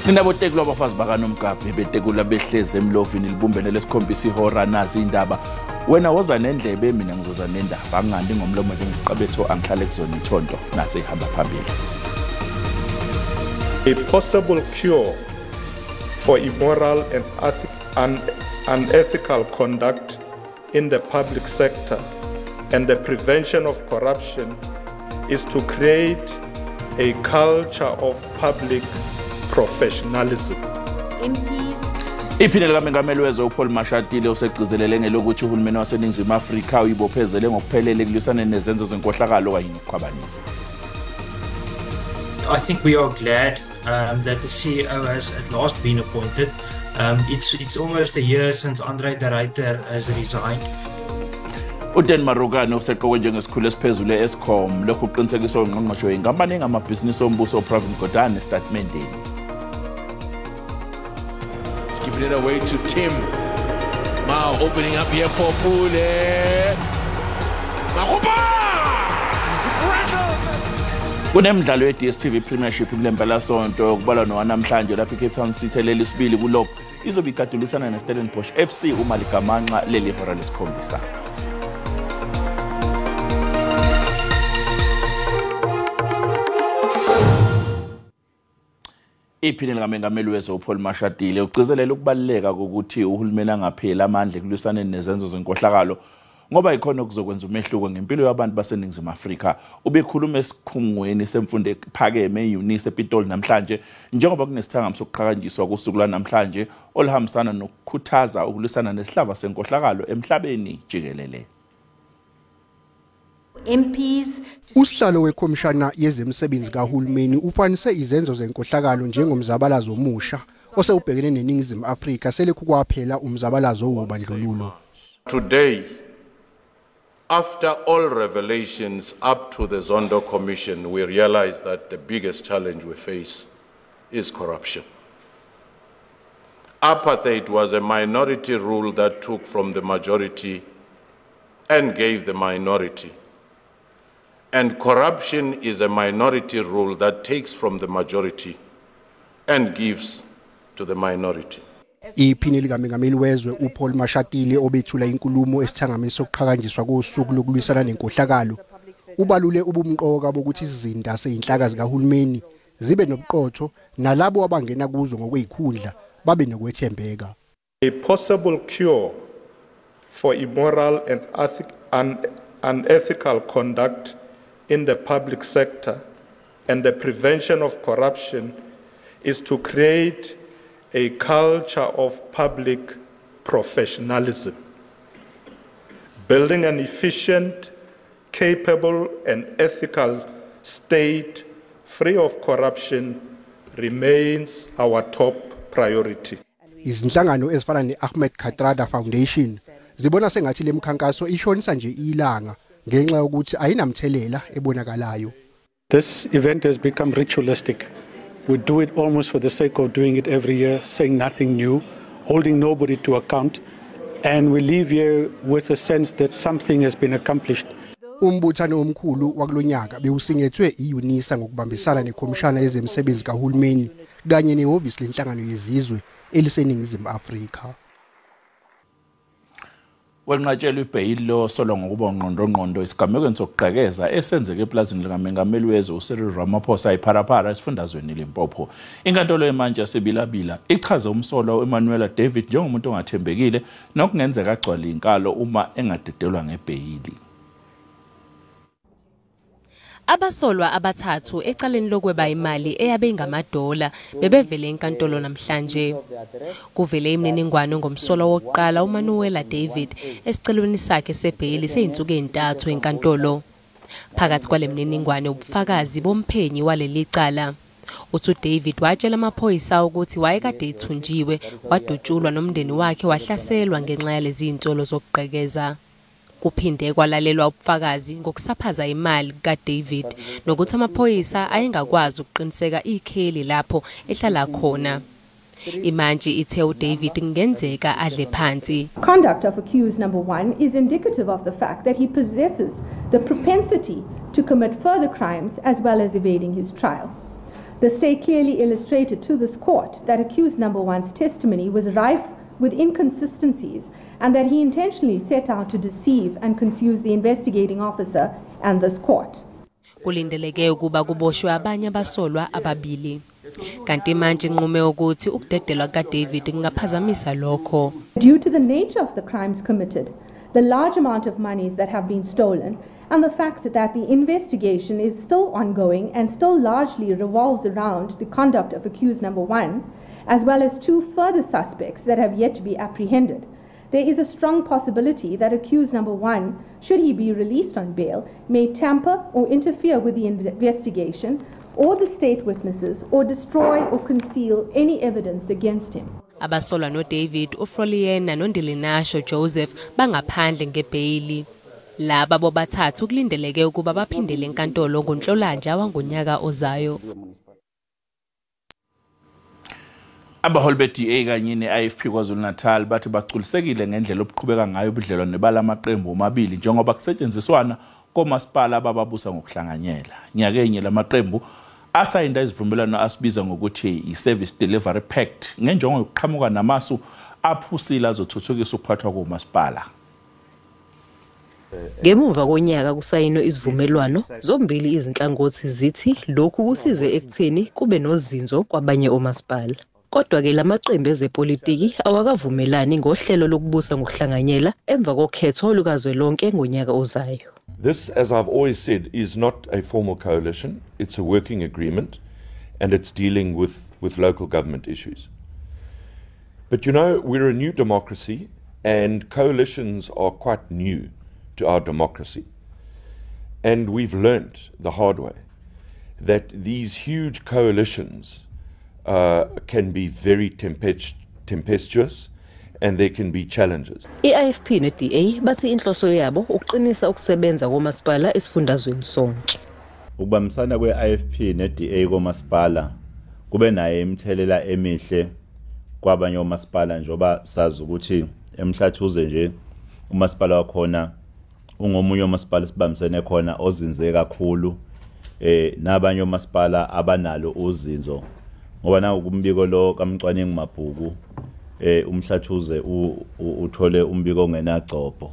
Ninabotekula abafazi bakaNomgabhe betekula behleze emlovini libumbene lesikhombisa ihora nazi indaba. Wena woza nendlebe mina ngizoza nendaba angandi ngomlomo njengiqabetho angihlale kuzona ithonto nase ihamba phambili. A possible cure for immoral and unethical conduct in the public sector and the prevention of corruption is to create a culture of public professionalism. Iphinde likaMengameli wezwe uPaul Mashatile usegcizelele ngelokuthi uhulumeni waseNingizimu Afrika uyibophezele ngokuphelele kulwisana nezenzo zenkohlakalo kanye nokukhwabanisa. I think we are glad that the CEO has at last been appointed. It's almost a year since Andre de Ruyter has resigned. Uden Marugane useqokwe njengesikhulu esiphezulu eScom lokhu uqinisekiswa ungqongqoshe wenkampani engamabhizinisi ombuso oProvin Godane estatementeni. Giving it away to Tim. Mao opening up here for Pule. Kunemidlalo ye-DStv Premiership kulempela sonto kubalwa nowanamhlanje lapha eCape Town City lelisibili kulokho izobe igadulisana neStellenbosch FC uma ligamanxa leli hora lesikhombisa. Iphinde likaMengameli wezwe uPaul Mashatile ugcizelela ukubaluleka kokuthi uhulumeni angapheli amandla kulwisana nezenzo zenkohlakalo ngoba ikhona okuzokwenza umehluko ngempilo yabantu baseNingizimu Afrika. Ubekhuluma esikhungweni semfundo ephakeme eUnisa ePitoli namhlanje njengoba kunesithangami sokuqhakanyiswa kusuku lwanamhlanje olihambisana nokukhuthaza ukulwisana nesihlava senkohlakalo emhlabeni jikelele. MPs Usihlalo wekhomishana yezemisebenzi kahulumeni ufanise izenzo zenkohlakalo njengomzabalazo omusha osewubhekene neNingizimu Afrika selekhu kwaphela umzabalazo wobandlululo. Today, after all revelations up to the Zondo Commission, we realize that the biggest challenge we face is corruption. Apartheid was a minority rule that took from the majority and gave the minority. And corruption is a minority rule that takes from the majority and gives to the minority. Iphinde likaMengameli wezwe uPaul Mashatile obethula inkulumo esithangami sokuqhakanyiswa kosuku lokulwisana nenkohlakalo ubalule ubumqoka bokuthi izinda seyinhlaka zikahulumeni zibe nobuqotho nalabo abangena kuzo ngokwezikhundla babe nokwethembeka. A possible cure for immoral and unethical conduct in the public sector and the prevention of corruption is to create a culture of public professionalism, building an efficient, capable and ethical state free of corruption remains our top priority. Izinhlangano ezifana neAhmed Kathrada Foundation zibona sengathi lemkhankaso ishonisa nje ilanga ngenxa yokuthi ayinamthelela ebonakalayo. This event has become ritualistic. We do it almost for the sake of doing it every year, saying nothing new, holding nobody to account, and we leave here with a sense that something has been accomplished. Umbuthano omkhulu wakulonyaka bewusingethwe iUnisa ngokubambisana nekhomishana yezemisebenzi kahulumeni kanye nehhovisi lenhlangano yezizwe eliseNingizimu Afrika. Wenqatshelwe ibhayili lo solwa ngokuba ungqondongqondo isigamekweni sokuqhekeza esenzeke eplazini likaMengameli wezwe uCyril Ramaphosa ePharaphara esifundazweni Limpopo. Inkantolo yemanje yaseBilabila ichaze umsolwa uEmmanuel David njengomuntu ongathembekile nokungenzeka agcwala inkalo uma engadedelwa ngebhayili. Abasolwa abathathu ecaleni lokweba imali eyabe ingamadola bebevele enkantolo namhlanje. Kuvele imininingwane ngomsolwa wokuqala uManuela David esicelweni sakhe sebhayili seyinsuku ezintathu enkantolo. Phakathi kwale mininingwane ubufakazi bomphenyi waleli cala. Uthu David watshela amaphoyisa ukuthi wayekade ethunjiwe wadutshulwa nomndeni wakhe wahlaselwa ngenxa yalezi insolo zokuqhekeza. Kuphinde kwalalelwa ubufakazi ngokusaphaza imali kaDavid nokuthi amaphoyisa ayengakwazi ukuqiniseka ikheli lapho ehlala khona. Imanje ithe uDavid ngenzeka adle phansi. Conduct of accused number 1 is indicative of the fact that he possesses the propensity to commit further crimes as well as evading his trial. The state clearly illustrated to this court that accused number one's testimony was rife with inconsistencies and that he intentionally set out to deceive and confuse the investigating officer and this court. Kulindeleke ukuba kuboshwe abanye abasolwa ababili. Kanti manje inqume ukuthi ukudedelwa kaDavid kungaphazamisa lokho. Due to the nature of the crimes committed, the large amount of monies that have been stolen, and the fact that the investigation is still ongoing and still largely revolves around the conduct of accused number one, as well as 2 further suspects that have yet to be apprehended, there is a strong possibility that accused number one, should he be released on bail, may tamper or interfere with the investigation or the state witnesses or destroy or conceal any evidence against him. Abasolwa no David, uFroliena noNdilinasho Joseph bangaphandle ngebhayili. Laba bobathathu kulindeleke ukuba baphindele enkantolo ngoNhlolanja wangonyaka ozayo. Abaholi be-DA kanye ne-IFP KwaZulu-Natal bathi baculisekile ngendlela obuqhubeka ngayo ubudlelwane balamaqembu omabili njengoba kusetshenziswana komasipala abababusa ngokuhlanganyela. Nyakenye lamaqembu asayinda isivumelwano asibiza ngokuthi i-Service Delivery Pact ngenjongo yokuqhamuka namasu aphusile azothuthukisa ukuphathwa komasipala. Ngemuva konyaka kusayinwe isivumelwano, zombili izinhlangothi zithi lokhu kusize ekutheni kube nozinzo kwabanye omasipala. Kodwa-ke lamaqembu ezepolitiki awakavumelani ngohlelo lokubusa ngokuhlanganyela emva kokhetho lukazwelonke ngonyaka ozayo. This, as I've always said, is not a formal coalition. It's a working agreement, and it's dealing with local government issues. But you know, we're a new democracy, and coalitions are quite new to our democracy. And we've learnt the hard way that these huge coalitions can be very tempestuous, and there can be challenges. I-IFP ne-DA bathi inhloso yabo ukuqinisa ukusebenza komasipala esifundazweni sonke. Ukubambisana kwe-IFP ne-DA komasipala kube naye imithelela emihle kwabanye omasipala njoba sazi ukuthi emhlathuze nje umasipala wakhona ungomunye omasipala sibambisene khona ozinze kakhulu nabanye omasipala abanalo uzinzo ngoba na ukumbiko lo kaMcwaningi Mabhuku umhlathuze uthole umbiko ongenagcopho.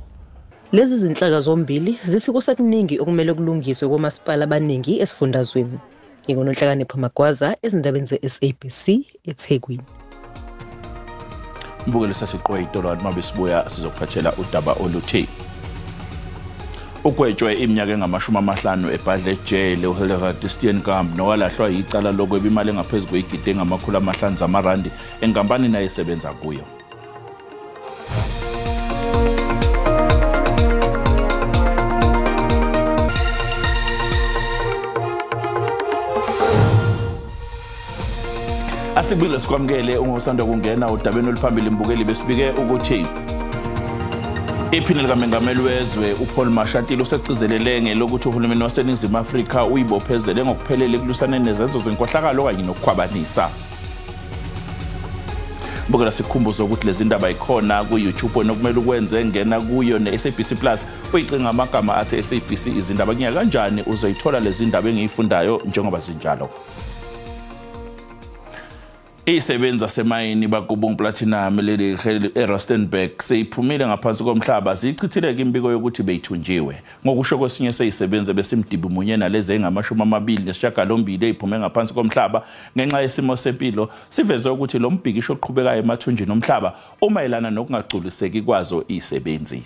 Lezi zinhlaka zombili zithi kusekuningi okumele kulungiswe komasipala abaningi esifundazweni. Ngingononhlakanipho Magwaza ezindabeni ze-SABC eThekwini. Mbukelo sasiqoyitolo abantu mabesibuya sizokuphathela udaba oluthi ukwetshwe iminyaka engama50 ebhadle ejele uHelga Christian Kamp nowalahlwa icala lokweba imali engaphezulu kwegidi engama500 amarandi enkampani naye esebenza kuyo. Asibile sikwamkele ungosanda kungena udabeni oluphambili mbukeli besibike ukuthi iphini likaMengameli wezwe uPaul Mashatile usecizelele ngelokuthi uhulumeni waseNingizimu Afrika uyibophezele ngokuphelele ekulisaneni nezenzo zenkohlakalo kanye nokukhwabanisa. Mbukela sikhumbuzo ukuthi lezi ndaba ikhona ku-YouTube nokumele ukwenze ngena kuyo ne-SABC Plus uyicinga amagama athi SABC izindaba kunya kanjani uzoyithola lezi ndaba engiyifundayo njengoba zinjalo. Isebenza semayini bakubung platinum leli eRustenburg seyiphumile ngaphansi komhlaba zichithileke imbiko yokuthi beyithunjiwe ngokusho kwesinye seyisebenza besimdibi munye nalezi engama28 iphume ngaphansi komhlaba ngenxa yesimo sepilo siveze ukuthi lo mbhikisho oqhubekayo emathunjini omhlaba umayelana nokungagculiseki kwazo isebenzi.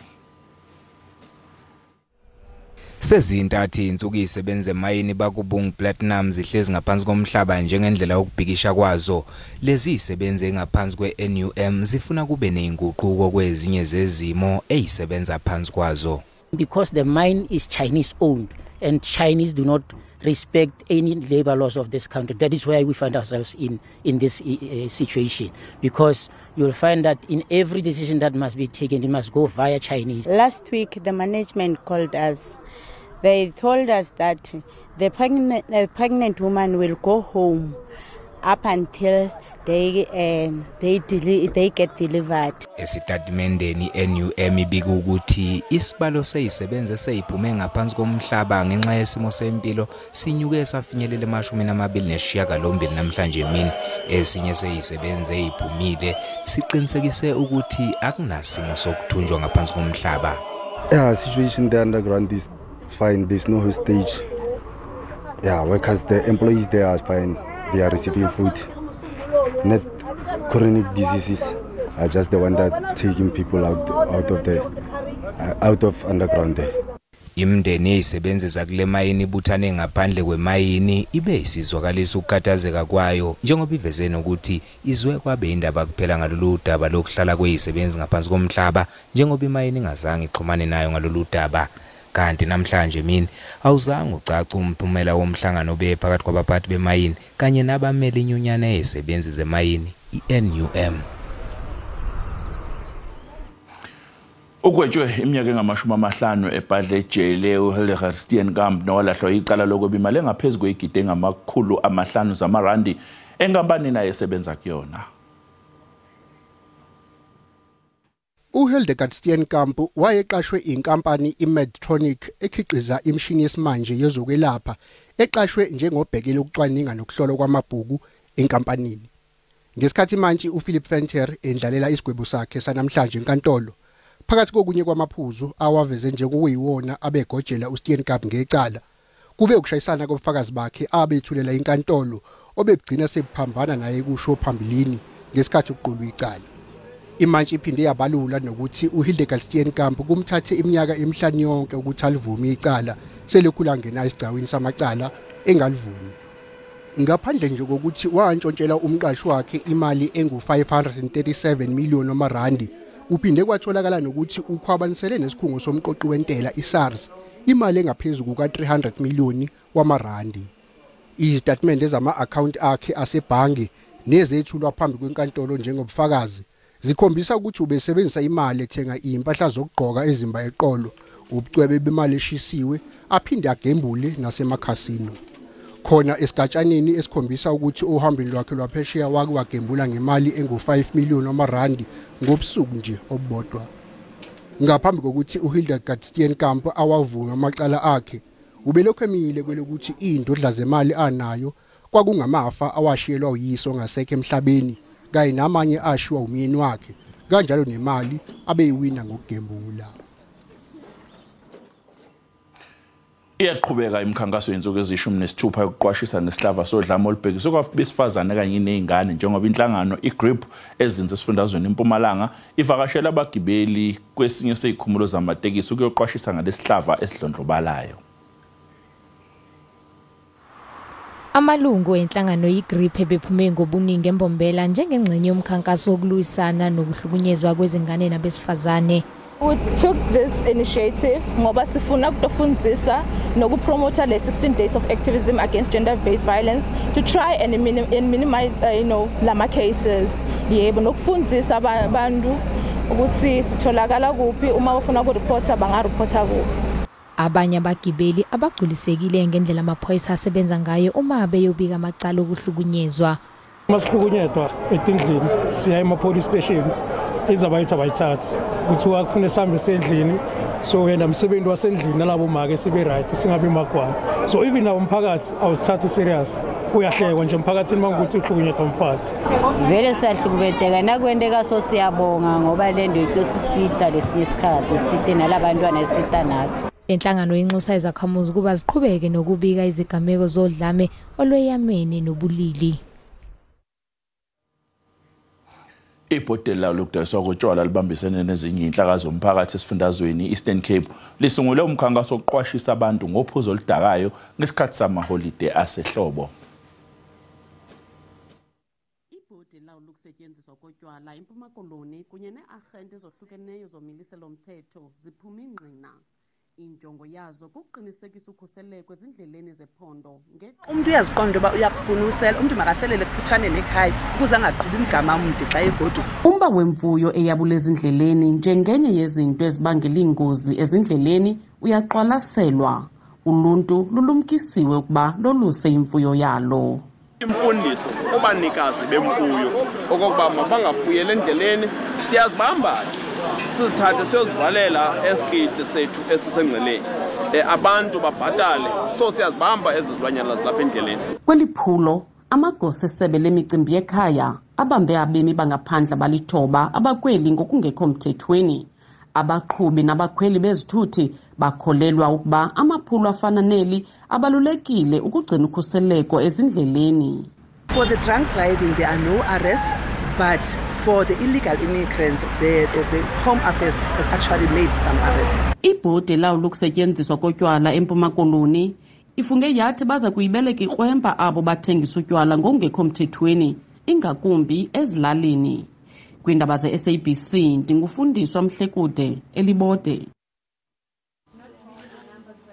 Sezintathu insuku isebenze emayini bakubung platinum zihlezi ngaphansi komhlaba njengendlela yokubhikisha kwazo. Lezi isebenze engaphansi kweNUM zifuna kube nezinguquko kwezinye zezimo ezisebenza phansi kwazo. Because the mine is Chinese owned and Chinese do not respect any labor laws of this country. That is why we find ourselves in this situation, because you'll find that in every decision that must be taken, it must go via Chinese. Last week, the management called us. They told us that the pregnant woman will go home up until they get delivered. Esitatimendeni NUM ibika ukuthi isibalo seyisebenze eseyiphume ngaphansi komhlaba ngenxa yesimo sempilo sinyuke safinyelela ama-28 namhlanje emini. Esinye seyisebenze eyiphumile siqinisekise ukuthi akunasimo sokuthunjwa ngaphansi komhlaba. Yeah, situation there underground is fine. There's no hostage. Yeah, workers, the employees there are fine. They are receiving food. Not chronic diseases are just the one that taking people out of underground there. Imndeni eyisebenzisa kule mayini ibuthane ngaphandle kwemayini ibe isizwakalisa ukukhathazeka kwayo njengoba iveze ukuthi izwe kwabe indaba kuphela ngalolu daba lokuhlala kweyisebenzi ngaphansi komhlaba njengoba imayini ingazange ixhumane nayo ngalolu daba. Kanti namhlanje mina awuzange ucaca umphumela womhlangano bephakathi kwabaphathi bemayini kanye nabameli inyunyana ezisebenzi zemayini iNUM. Ukwetshwe iminyaka engama-50 ebhadle ejele uHildegarstienkamp nowalahlwa icala lokuba imali engaphezulu kwegidi engama-500 zamarandi enkampani naye esebenza kuyona. uHildegarstienkamp wayeqashwe inkampani iMedtronic ekhiqiza imishini yesimanje yezokwelapha eqashwe njengobhekela ukucwaninga nokuhlolwa kwamabhuku enkampanini. Ngesikhathi manje uPhilip Venter endlalela isigwebo sakhe sanamhlanje enkantolo phakathi kokunye kwamaphuzu awaveze njengokuyiwona abegojela uSteenkamp ngecala kube ukushayisana kobufakazi bakhe abethulela inkantolo obegcina sebuphambana naye kusho phambilini ngesikhathi uqulwa icala. Imantshi iphinde yabalula nokuthi uHildegarstienkamp kumthathe iminyaka emihlanu yonke ukuthi alivume icala selekhula ngena isigcawini samacala engalivumi. Ngaphandle nje kokuthi wantshontshela umqashi wakhe imali engu-537 million wamarandi, uphinde kwatholakala nokuthi ukhwabanisele nesikhungo somqoqi wentela iSARS imali engaphezulu kuka-300 million wamarandi. Izitatimende ezama-account akhe asebhange nezethulwa phambi kwenkantolo njengobufakazi zikhombisa ukuthi ubesebenzisa imali ethenga impahla zokugqoka ezimba eqolo, ubucwebe bemali eshisiwe, aphinde agembule nasemakhasino. Khona esigatshaneni esikhombisa ukuthi uhambeni lwakhe lwaphesheya wake wagembula ngemali engu-5 million wamarandi ngobusuku nje obodwa. Ngaphambi kokuthi uHildegarstienkamp awavume amacala akhe, ubelokhu emile kwelokuthi indodla zemali anayo kwakungamafa awashiyelwa uyiso ngasekho emhlabeni kanye namanye ashiwa umyeni wakhe kanjalo nemali abeyiwina ngokugembula. Iyaqhubeka imikhankaso yensuku ezi-16 yokuqwashisa nesihlava sodlame olubhekiswe kwabesifazane kanye nezingane njengoba inhlangano iGRIP ezinze esifundazweni eMpumalanga ivakashela abagibeli kwesinye sezikhumulo zamatekisi ukuyoqwashisa ngalesihlava esidlondlobalayo. Amalungu enhlangano iGRIP ebephume ngobuningi embombela njengengxenye yomkhankaso wokulwisana nokuhlukunyezwa kwezingane nabesifazane. We took this initiative ngoba sifuna ukufundzisa nokupromote the 16 days of activism against gender-based violence to try and minimize lama cases. Yebo nokufundzisa abantu ukuthi sitholakala kuphi uma bafuna ukureporta bangareporta kuphi. Abanye abagibeli abagculisekile ngendlela amaphoyisa asebenza ngayo uma beyobika amacala okuhlukunyezwa. Masihlukunyezwa etindlini siya ema-police station izabayithu abayithathi ukuthi wakufune sihambe sendlini so yena umsebenzi wasendlini nalabo make sibe right singabi magwana so even nawo umphakathi awusithathi serious uyahlekwa nje emphakathini mangukuthi uhlukunyezwa umfati. Vele siyahlukubeteka nakwendeka so siyabonga ngoba le nto into sisida lesinye isikhathi siside nalabantwana esisida nathi. Inhlangano inxusa izakhamuzi kuba ziqhubeke nokubika izigameko zodlame olweyamene nobulili. Ibhodlela lawo lokudayiswa kotshwala libambisene nezinye inhlaka zomphakathi esifundazweni Eastern Cape lisungule umkhankaso wokuqwashisa abantu ngophuzo oludakayo ngesikhathi samaholide asehlobo. Ibhodlela lawo lokusetshenziswa kotshwala eMpuma Koloni kunye neagent ezohlukeneyo zomiliselo lomthetho ziphuma ingqina. Injongo yazo kuqinisekisa ukhuseleko ezindleleni zephondo. Umuntu uyaziqonda uba uyakufuna usela, umuntu makaselele kufutshane nekhaya ukuze angaqhubi imigama emide xa egodu. Umba wemfuyo eyabula ezindleleni njengenye yezinto ezibangela ingozi ezindleleni uyaqwalaselwa. Uluntu lulumkisiwe ukuba loluse imfuyo yalo. Imfundiso kubanikazi bemfuyo okokuba mabangafuyele endleleni siyazibamba sizithathe siyozivalela esikiti sethu esisengceleni abantu babhatale so siyazibamba ezizilwanyana zilapha endleleni. Kweliphulo amagosa esebe lemicimbi yekhaya abambe abemi bangaphandle balithoba abakweli ngokungekho mthethweni. Abaqhubi nabakhweli bezithuthi bakholelwa ukuba amaphulo afana neli abalulekile ukugcina ukhuseleko ezindleleni. For the drunk driving there are no arrests, but for the illegal immigrants the Home Affairs has actually made some arrests. Ibhodi elawula ukusetyenziswa kotywala eMpuma Koloni ifunge yathi baza kuyibeleka ikrwempa abo bathengisa utywala ngokungekho mthethweni ingakumbi ezilalini. Kwindaba ze-SABC ndingufundiswa Mhlekude Elibode.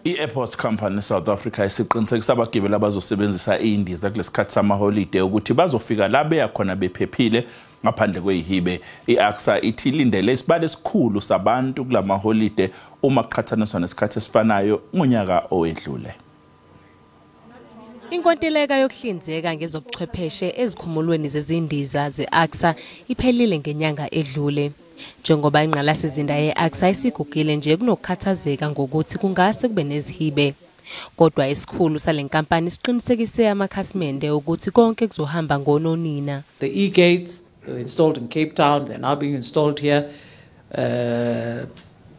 I-Airports Company South Africa isiqinisekisa abagibeli abazosebenzisa indiza kulesikhathi samaholide ukuthi bazofika la beya khona bephephile ngaphandle kweyihibe. I-AXA ithi ilindele isibalo esikhulu sabantu kulamaholide uma kuqhathaniswa nesikhathi esifanayo ngonyaka owedlule. Inkontileka yokuhlinzeka ngezobuchwepheshe ezikhumulweni zezindiza ze-AXA iphelile ngenyanga edlule. Njengoba ingqalasizinda ye-AXA isigugile nje kunokukhathazeka ngokuthi kungase kube nezihibe. Kodwa isikhulu salenkampani siqinisekise amakhasimende ukuthi konke kuzohamba ngononina. The e-gates were installed in Cape Town, they're now being installed here.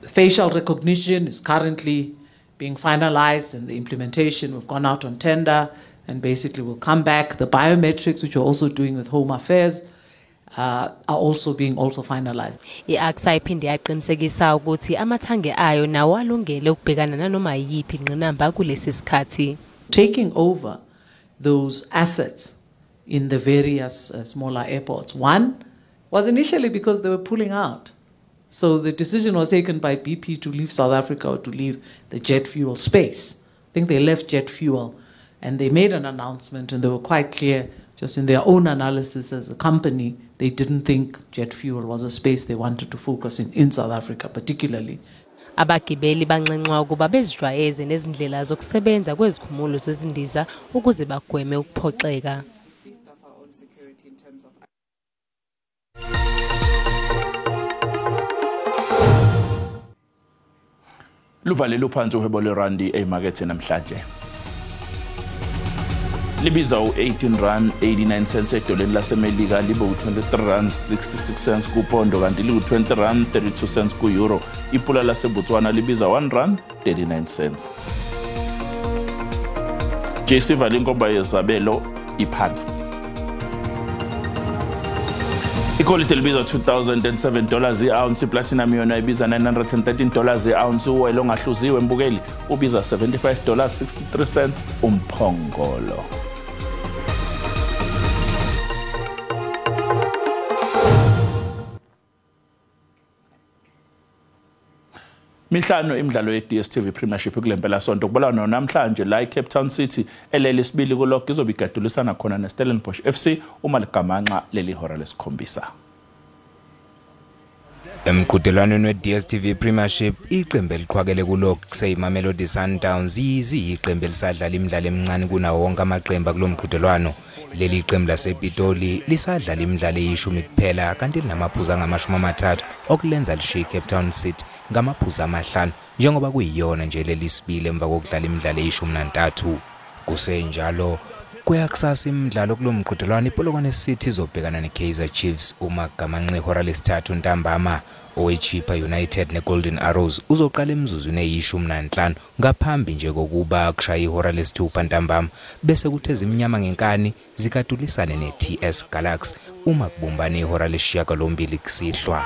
Facial recognition is currently being finalized and the implementation, we've gone out on tender and basically will come back. The biometrics, which we're also doing with Home Affairs, are also being finalized. I-AXA iphinde yaqinisekisa ukuthi amathange ayo nawo alungele ukubhekana nanoma yiphi ingqinamba kulesi sikhathi. Taking over those assets in the various smaller airports. One was initially because they were pulling out. So the decision was taken by BP to leave South Africa or to leave the jet fuel space. I think they left jet fuel and they made an announcement and they were quite clear just in their own analysis as a company, they didn't think jet fuel was a space they wanted to focus in South Africa particularly. Abagibeli banxenxwa ukuba bezijwayeze nezindlela zokusebenza kwezikhumulo zezindiza ukuze bagweme ukuphoxeka. Luvalele uphansi uhwebo lwerandi emakethe namhlanje. Libiza u-18.89 edoleni lasemelika libe u-23.66 kupondo kanti liku-20.32 ku-euro. Ipula laseBotswana libiza R1.39. JC Valinkomba yezabelo iphansi. Iquality libiza $2,007 i-ounce, platinum yona ibiza $913 i-ounce, uoil ongahluziwe mbukeli ubiza $75.63 umphongolo. Mihlanu imidlalo ye-DStv Premiership kulempela sonto kubalawa namhlanje la eCape Town City elelesibili kulokho izobe igadulisana khona neStellenbosch FC uma ligamanxa leli hora lesikhombisa. Emqhudelwaneni we-DStv Premiership iqembu eliqhwakele kulokho kuseyiMamelodi Sundowns iyiqembu elisadlala imidlalo emincane kunawo wonke amaqembu kulomqhudelwano. Leli qembu lasePitoli lisadlala imidlalo eyishumi kuphela kanti linamaphuzu angama-30 okulenza lishiye iCape Town City ngamaphuzu amahlanu njengoba kuyiyona nje leli sibili emva kokudlala imidlalo eyishumi-3. Kusenjalo kuyakusasa imidlalo kulomqhudelwano iPolokwane City izobhekana neKaizer Chiefs uma gamanxe ihora lesithathu ntambama. Owechipa United neGolden Arrows uzoqala emizuzwini eyishumi-5 ngaphambi nje kokuba kushaya ihora lesithupha ntambama bese kuthi ezimnyama ngenkani zikadulisane neTS Galaxy uma kubumbana ihora lesishiyagalombili kusihlwa.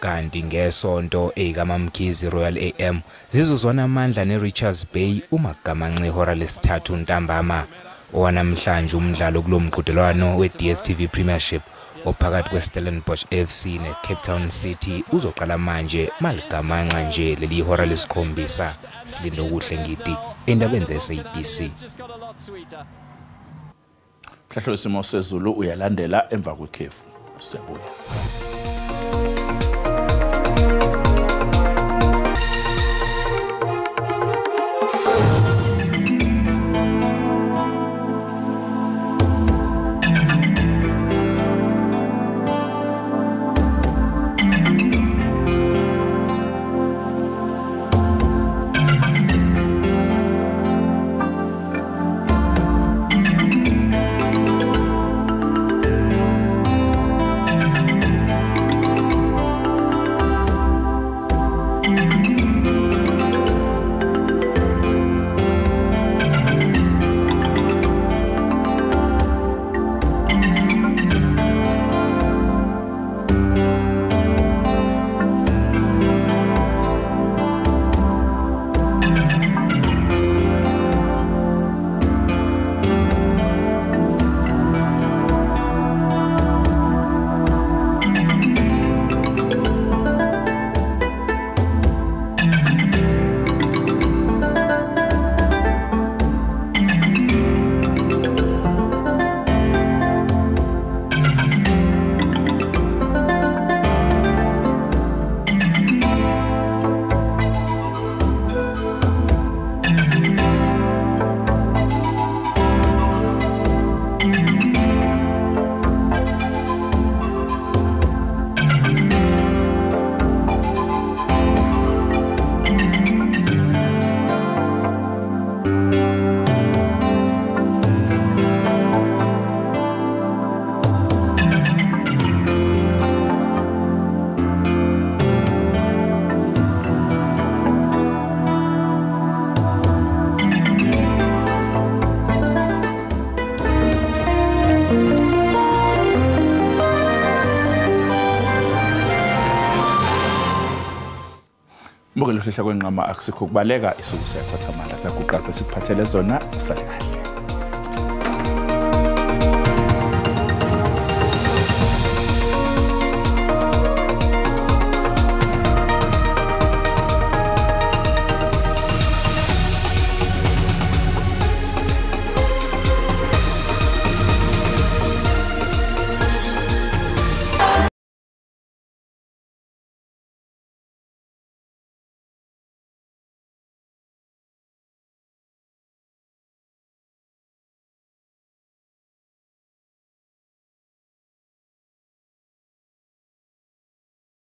Kanti ngesonto eyikamamkhizi Royal AM zizozwana amandla neRichards Bay uma kugamanxe ihora lesithathu ntambama. Owanamhlanje umdlalo kulomqhudelwano we-DStv Premiership ophakathi kweStellenbosch FC neCape Town City uzoqala manje maligamanxa nje leli ihora lesikhombisa. Silinde okuhle ngidi endabeni ze-SABC. Mhlahlo isimo sezulu uyalandela emva kwekhefu. Siyabuya. Mbokelo hlehla kwenqama akusikho kubaleka isuku siyathatha amandla sakuqapha sikuphathele zona usale kahle.